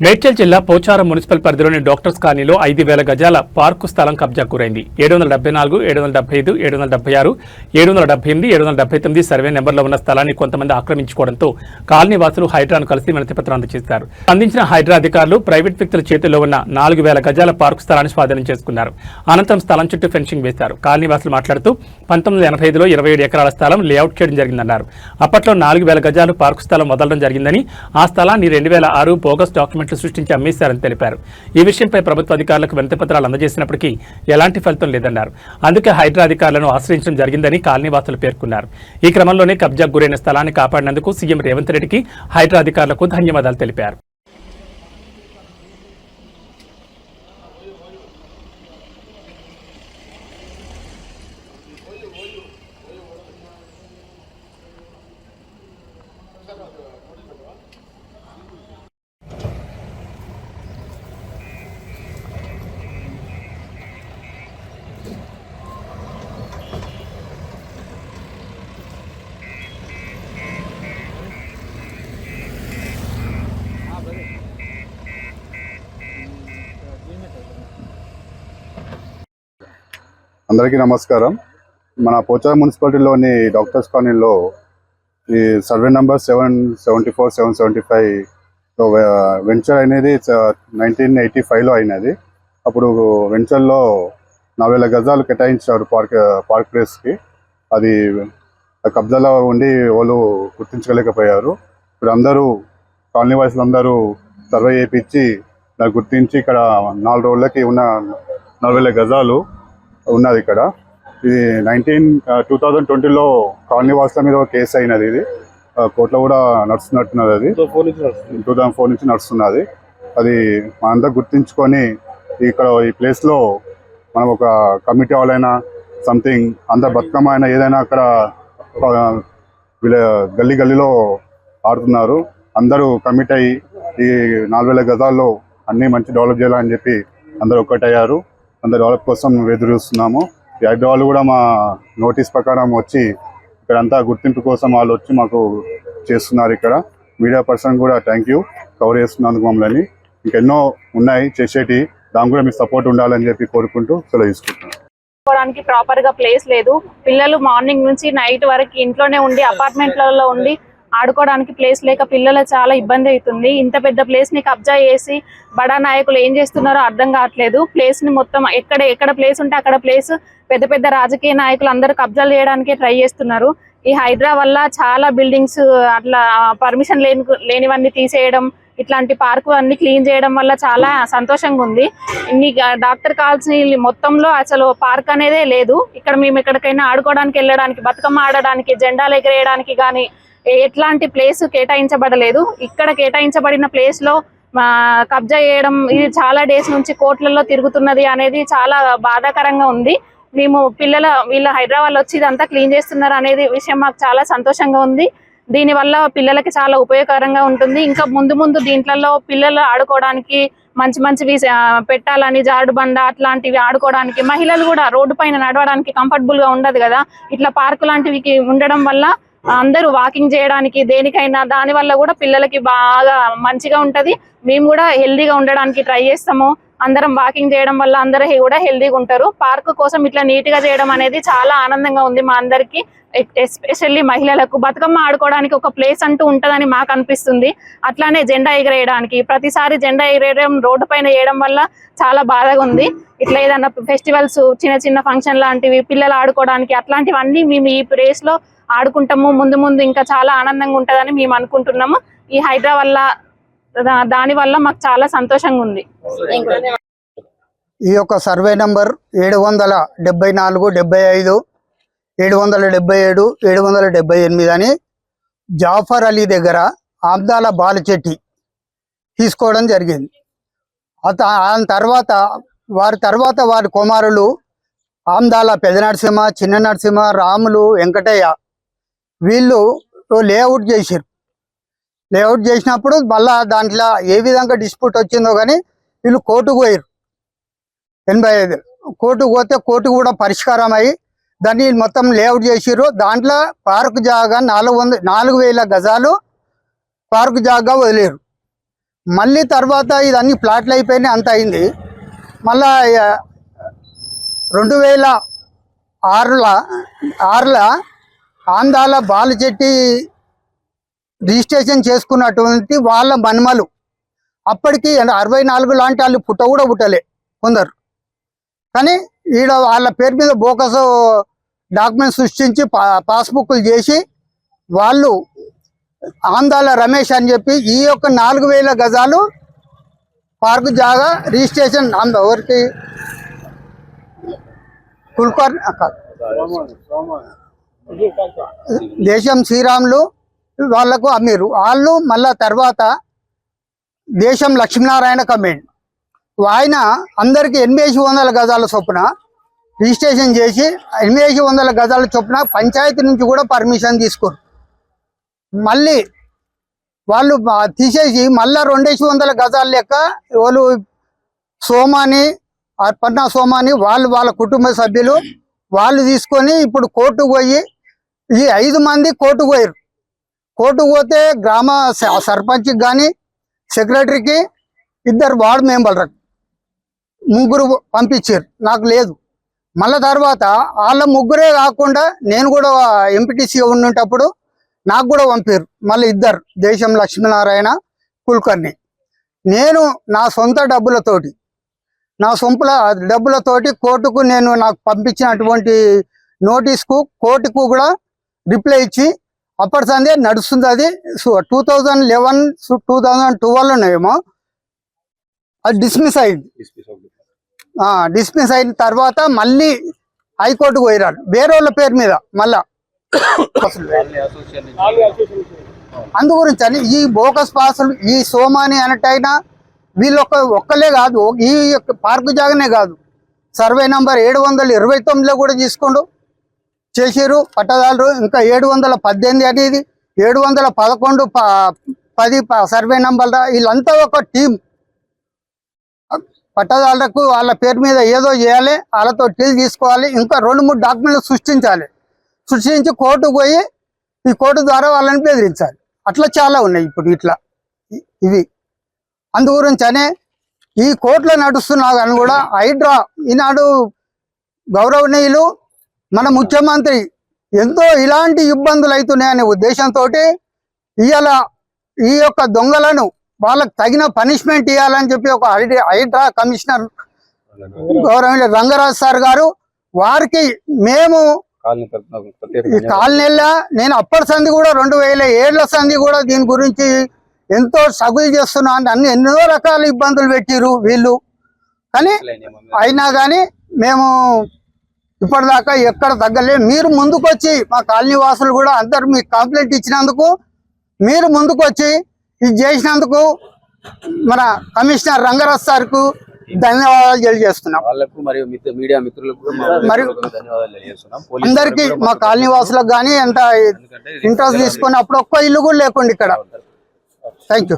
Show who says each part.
Speaker 1: మేడ్చల్ జిల్లా పోచారం మున్సిపల్ పరిధిలోని డాక్టర్స్ కాలనీలో 5,000 గజాల పార్కు స్థలం కబ్జా గురైంది. 774, 775, 776, 778, 779 సర్వే నెంబర్లో ఉన్న స్థలాన్ని కొంతమంది ఆక్రమించుకోవడంతో కాలనీ వాసులు హైడ్రాను కలిసి వినతిపత్రం అందజేశారు. అందించిన హైడ్రా అధికారులు ప్రైవేట్ వ్యక్తుల చేతుల్లో ఉన్న 4,000 గజాల పార్కు స్థలాన్ని స్వాధీనం చేసుకున్నారు. అనంతరం స్థలం చుట్టూ ఫెన్సింగ్ వేశారు. కాలనీ వాసులు మాట్లాడుతూ 1985లో 27 ఎకరాల స్థలం లేఅవుట్ చేయడం జరిగిందన్నారు. అప్పట్లో 4,000 గజాలు పార్కు స్థలం వదలడం జరిగిందని, ఆ స్థలాన్ని 2006 బోగస్ డాక్యుమెంట్ సృష్టించి అమ్మేశారని తెలిపారు. ఈ విషయంపై ప్రభుత్వ అధికారులకు వినతిపత్రాలు అందజేసినప్పటికీ ఎలాంటి ఫలితం లేదన్నారు. అందుకే హైడ్రా అధికారులను ఆశ్రయించడం జరిగిందని కాలనీవాసులు పేర్కొన్నారు. ఈ క్రమంలోనే కబ్జాకు గురైన స్థలాన్ని కాపాడినందుకు సీఎం రేవంత్ రెడ్డికి హైడ్రా అధికారులకు ధన్యవాదాలు తెలిపారు.
Speaker 2: అందరికీ నమస్కారం. మన పోచారం మున్సిపాలిటీలోని డాక్టర్స్ కాలనీలో ఈ సర్వే నెంబర్ 774, 775 వెంచర్ అనేది 1985లో అయినది. అప్పుడు వెంచర్లో 4,000 గజాలు కేటాయించారు పార్క్ ప్లేస్కి. అది కబ్జాలో ఉండి వాళ్ళు గుర్తించలేకపోయారు. ఇప్పుడు అందరూ కాలనీ వాసులు అందరూ సర్వే చేయించి దాన్ని గుర్తించి ఇక్కడ 4 రోజులకి ఉన్న 4,000 గజాలు ఉన్నది. ఇక్కడ ఇది 2020లో కాలనీ వాసుల మీద కేసు అయినది. ఇది కోర్టులో కూడా నడుస్తున్నట్టున్నది. అది 2004 నుంచి నడుస్తున్నది. అది మనంతా గుర్తించుకొని ఇక్కడ ఈ ప్లేస్లో మనం ఒక కమిటీ వాళ్ళైనా సంథింగ్ అందరు బతుకమ్మ అయినా ఏదైనా అక్కడ గల్లీలో ఆడుతున్నారు. అందరూ కమిట్ అయ్యి ఈ 4,000 గజాల్లో అన్నీ మంచి డెవలప్ చేయాలని చెప్పి అందరూ ఒక్కటయ్యారు. అందరు డెవలప్ కోసం ఎదురు చూస్తున్నాము. ఈ హైడ్రా వాళ్ళు కూడా మా నోటీస్ ప్రకారం వచ్చి ఇక్కడంతా గుర్తింపు కోసం వాళ్ళు వచ్చి మాకు చేస్తున్నారు. ఇక్కడ మీడియా పర్సన్ కూడా థ్యాంక్ యూ కవర్ చేస్తున్నందుకు మమ్మల్ని. ఇంకెన్నో ఉన్నాయి చేసేటి, దాని కూడా మీ సపోర్ట్ ఉండాలని చెప్పి కోరుకుంటూ సెలవు తీసుకుంటున్నాను.
Speaker 3: ప్రాపర్ గా ప్లేస్ లేదు. పిల్లలు మార్నింగ్ నుంచి నైట్ వరకు ఇంట్లోనే ఉండి అపార్ట్మెంట్లలో ఉండి ఆడుకోవడానికి ప్లేస్ లేక పిల్లలు చాలా ఇబ్బంది అవుతుంది. ఇంత పెద్ద ప్లేస్ ని కబ్జా చేసి బడా నాయకులు ఏం చేస్తున్నారో అర్థం కావట్లేదు. ప్లేస్ ని మొత్తం ఎక్కడ ప్లేస్ ఉంటే అక్కడ ప్లేస్ పెద్ద పెద్ద రాజకీయ నాయకులు అందరూ కబ్జాలు చేయడానికి ట్రై చేస్తున్నారు. ఈ హైడ్రా వల్ల చాలా బిల్డింగ్స్ అట్లా పర్మిషన్ లేనివన్నీ తీసేయడం, ఇట్లాంటి పార్కు అన్ని క్లీన్ చేయడం వల్ల చాలా సంతోషంగా ఉంది. ఇన్ని డాక్టర్ కావాల్సిన మొత్తంలో అసలు పార్క్ అనేదే లేదు. ఇక్కడ మేము ఎక్కడికైనా ఆడుకోవడానికి వెళ్ళడానికి, బతుకమ్మ ఆడడానికి, జెండాలు ఎగరేయడానికి కానీ ఎట్లాంటి ప్లేస్ కేటాయించబడలేదు. ఇక్కడ కేటాయించబడిన ప్లేస్ లో కబ్జా చేయడం ఇది చాలా డేస్ నుంచి కోర్టులలో తిరుగుతున్నది అనేది చాలా బాధాకరంగా ఉంది. మేము వీళ్ళ హైదరాబాద్ వచ్చి ఇదంతా క్లీన్ చేస్తున్నారు అనేది విషయం మాకు చాలా సంతోషంగా ఉంది. దీనివల్ల పిల్లలకి చాలా ఉపయోగకరంగా ఉంటుంది. ఇంకా ముందు దీంట్లో పిల్లలు ఆడుకోవడానికి మంచివి పెట్టాలని, జారుడు బండ అట్లాంటివి ఆడుకోవడానికి, మహిళలు కూడా రోడ్డు పైన నడవడానికి కంఫర్టబుల్ గా ఉండదు కదా. ఇట్లా పార్కు లాంటివి ఉండడం వల్ల అందరూ వాకింగ్ చేయడానికి దేనికైనా దాని వల్ల కూడా పిల్లలకి బాగా మంచిగా ఉంటది. మేము కూడా హెల్దీగా ఉండడానికి ట్రై చేస్తాము. అందరం వాకింగ్ చేయడం వల్ల అందరూ కూడా హెల్దీగా ఉంటారు. పార్కు కోసం ఇట్లా నీట్ గా చేయడం అనేది చాలా ఆనందంగా ఉంది మా అందరికి. ఎస్పెషల్లీ మహిళలకు బతుకమ్మ ఆడుకోవడానికి ఒక ప్లేస్ అంటూ ఉంటదని మాకు అనిపిస్తుంది. అట్లానే జెండా ఎగరేయడానికి ప్రతిసారి జెండా ఎగరేయడం రోడ్డు పైన చేయడం వల్ల చాలా బాధగా ఉంది. ఇట్లా ఏదన్నా ఫెస్టివల్స్, చిన్న ఫంక్షన్ లాంటివి పిల్లలు ఆడుకోవడానికి అట్లాంటివన్నీ మేము ఈ ప్లేస్ లో ఆడుకుంటాము. ముందు ఇంకా చాలా ఆనందంగా ఉంటదని మేము అనుకుంటున్నాము. ఈ హైడ్రా వల్ల దాని వల్ల మాకు చాలా సంతోషంగా ఉంది.
Speaker 4: ఈ యొక్క సర్వే నంబర్ 774, 75, 777, 778 అని జాఫర్ అలీ దగ్గర ఆమ్దాల బాలచెట్టి తీసుకోవడం జరిగింది. వారి తర్వాత వారి కుమారులు ఆమ్దాల పెద్ద నరసింహ, చిన్న నరసింహ, రాములు, వెంకటయ్య వీళ్ళు లేఅవుట్ చేశారు. లేఅవుట్ చేసినప్పుడు మళ్ళా దాంట్లో ఏ విధంగా డిస్ప్యూట్ వచ్చిందో కానీ వీళ్ళు కోర్టుకు పోయారు. 85 కోర్టుకు పోతే కోర్టు కూడా పరిష్కారం అయ్యి దాన్ని మొత్తం లేఅవుట్ చేసిర్రు. దాంట్లో పార్క్ జాగా 4,000 గజాలు పార్క్ జాగా వదిలేరు. మళ్ళీ తర్వాత ఇదన్నీ ప్లాట్లు అయిపోయినాయి, అంత అయింది. మళ్ళా 2006లో ఆంధ్రాల బాలచెట్టి రిజిస్ట్రేషన్ చేసుకున్నటువంటి వాళ్ళ మనుమలు అప్పటికి 64 లాంటి వాళ్ళు కూడా పుట్టలే కొందరు. కానీ ఈడ వాళ్ళ పేరు మీద బోకస్ డాక్యుమెంట్ సృష్టించి పాస్బుక్లు చేసి వాళ్ళు ఆంధ్రాల రమేష్ అని చెప్పి ఈ యొక్క 4000 గజాలు పార్కు జాగా రిజిస్ట్రేషన్ ఎవరికి కుల్కర్ దేశం శ్రీరాములు వాళ్లకు అమ్మిరు. వాళ్ళు మళ్ళా తర్వాత దేశం లక్ష్మీనారాయణకు అమ్మిండు. ఆయన అందరికి 800 గజాల చొప్పున రిజిస్ట్రేషన్ చేసి 800 గజాల చొప్పున పంచాయతీ నుంచి కూడా పర్మిషన్ తీసుకోరు. మళ్ళీ వాళ్ళు తీసేసి మళ్ళా 200 గజాల లెక్క వాళ్ళు సోమాని పట్నా సోమాని వాళ్ళ కుటుంబ సభ్యులు వాళ్ళు తీసుకొని ఇప్పుడు కోర్టుకు పోయి ఈ 5 మంది కోర్టుకు పోయారు. కోర్టుకు పోతే గ్రామ సర్పంచ్కి కానీ సెక్రటరీకి 2 వార్డు మెంబర్లకు 3 పంపించారు, నాకు లేదు. మళ్ళా తర్వాత వాళ్ళ 3 కాకుండా నేను కూడా ఎంపీటీసీ ఉన్నప్పుడు నాకు కూడా పంపారు మళ్ళీ 2 దేశం లక్ష్మీనారాయణ కుల్కర్ని. నేను నా సొంత డబ్బులతోటి కోర్టుకు నేను నాకు పంపించినటువంటి నోటీస్కు కోర్టుకు కూడా రిప్లై ఇచ్చి అప్పటి సందే నడుస్తుంది. అది 2011 2012 అది డిస్మిస్ అయింది. డిస్మిస్ అయిన తర్వాత మళ్ళీ హైకోర్టుకు పోయిరాడు వేరే వాళ్ళ పేరు మీద మళ్ళా. అందు గురించి అని ఈ బోకస్ పాసులు ఈ సోమాని అన్నట్టయినా వీళ్ళు ఒక్కలే కాదు, ఈ పార్కు జాగానే కాదు, సర్వే నంబర్ 729లో కూడా తీసుకోండు చేసారు పట్టదారులు. ఇంకా 718 అనేది 711 10 సర్వే నంబర్ వీళ్ళంతా ఒక టీం. పట్టదారులకు వాళ్ళ పేరు మీద ఏదో చేయాలి, వాళ్ళతో టీలు తీసుకోవాలి, ఇంకా 2-3 డాక్యుమెంట్లు సృష్టించి కోర్టుకు పోయి ఈ కోర్టు ద్వారా వాళ్ళని బెదిరించాలి. అట్లా చాలా ఉన్నాయి ఇప్పుడు ఇట్లా ఇవి. అందు గురించి అనే ఈ కోర్టులో నడుస్తున్నా కానీ కూడా హైడ్రా ఈనాడు గౌరవనీయులు మన ముఖ్యమంత్రి ఎంతో ఇలాంటి ఇబ్బందులు అవుతున్నాయనే ఉద్దేశంతో ఇవాళ ఈ యొక్క దొంగలను వాళ్ళకు తగిన పనిష్మెంట్ ఇవ్వాలని చెప్పి ఒక హైడ్రా కమిషనర్ గౌరవనీయులు రంగరాజ్ సార్ గారు వారికి మేము ఈ కాలనీలో నేను అప్పటి సంది కూడా 2007 సంది కూడా దీని గురించి ఎంతో స్ట్రగుల్ చేస్తున్నా అంటే ఎన్నో రకాల ఇబ్బందులు పెట్టిరు వీళ్ళు. కానీ అయినా కానీ మేము ఇప్పటిదాకా ఎక్కడ తగ్గలే. మీరు ముందుకొచ్చి మా కాలనీ వాసులు కూడా అందరు మీకు కంప్లైంట్ ఇచ్చినందుకు మీరు ముందుకొచ్చి ఇది చేసినందుకు మన కమిషనర్ రంగరాజ్ సార్కు ధన్యవాదాలు తెలియజేస్తున్నాం. మరియు అందరికీ మా కాలనీ వాసులకు కానీ ఎంత ఇంట్రెస్ట్ తీసుకొని అప్పుడు ఒక్క ఇల్లు కూడా లేకుండా ఇక్కడ. Thank you.